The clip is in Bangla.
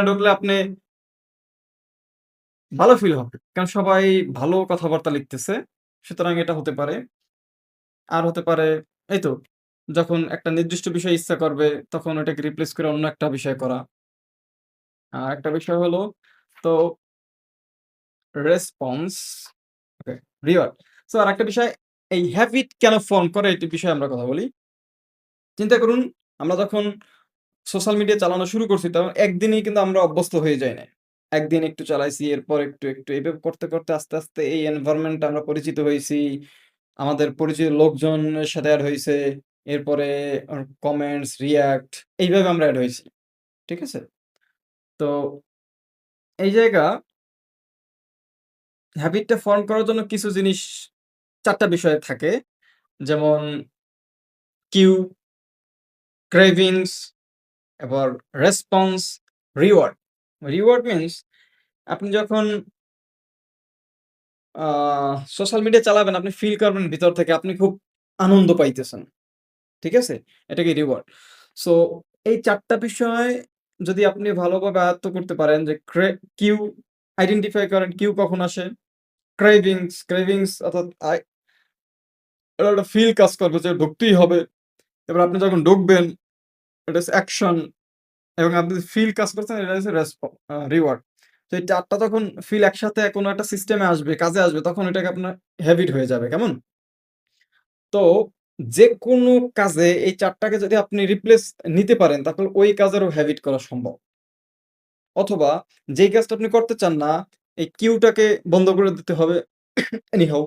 ঢুকলে আপনি ভালো ফিল হবে। কারণ সবাই ভালো কথাবার্তা লিখতেছে। সুতরাং এটা হতে পারে। আর হতে পারে এই তো যখন একটা নির্দিষ্ট বিষয় ইচ্ছা করবে তখন ওটাকে রিপ্লেস করে অন্য একটা বিষয় করা। আরেকটা বিষয় হলো তো রেসপন্স ওকে রিওয়ার্ড। সো আরেকটা বিষয় এই হ্যাবিট কেন ফর্ম করে এটি বিষয়ে আমরা কথা বলি। চিন্তা করুন আমরা যখন সোশ্যাল মিডিয়া চালানো শুরু করছি তখন একদিনেই কিন্তু আমরা অভ্যস্ত হয়ে যাই নাই। একদিন একটু চালাইছি এরপর একটু এভাবে করতে আস্তে এই এনভায়রনমেন্ট আমরা পরিচিত হইছি। আমাদের পরিচিত লোকজনের সাথে এড হইছে। এরপরে কমেন্টস, রিঅ্যাক্ট এইভাবে আমরা এড হইছি। ঠিক আছে? তো এই জায়গা হ্যাবিটটা ফর্ম করার জন্য কিছু জিনিস ৪ টা বিষয় থাকে। যেমন কিউ, ক্রেভিংস, এবার রেসপন্স, রিওয়ার্ড। রিওয়ার্ড মিনস আপনি যখন আ সোশ্যাল মিডিয়া চালাবেন আপনি ফিল করবেন ভিতর থেকে আপনি খুব আনন্দ পাইতেছেন। ঠিক আছে? এটাকে রিওয়ার্ড। সো এই ৪ টা বিষয় যদি আপনি ভালোভাবে আয়ত্ত করতে পারেন যে কিউ আইডেন্টিফাই করেন কিউ কখন আসে, ক্রেভিংস অর্থাৎ এটা একটা ফিল কাজ করবে যে ঢুকতেই হবে। এবার আপনি যখন ঢুকবেন এটা হচ্ছে অ্যাকশন এবং আপনি ফিল কাজ করছেন এটা হচ্ছে রিওয়ার্ড। তো এই ৪ টা যখন ফিল একসাথে কোনো একটা সিস্টেমে আসবে, কাজে আসবে তখন এটাকে আপনার হ্যাবিট হয়ে যাবে। কেমন? তো যেকোনো কাজে এই ৪ টাকে যদি আপনি রিপ্লেস নিতে পারেন তাহলে ওই কাজেরও হ্যাবিট করা সম্ভব। অথবা যেই কাজটা আপনি করতে চান না, এই কিউটাকে বন্ধ করে দিতে হবে এনিহাউ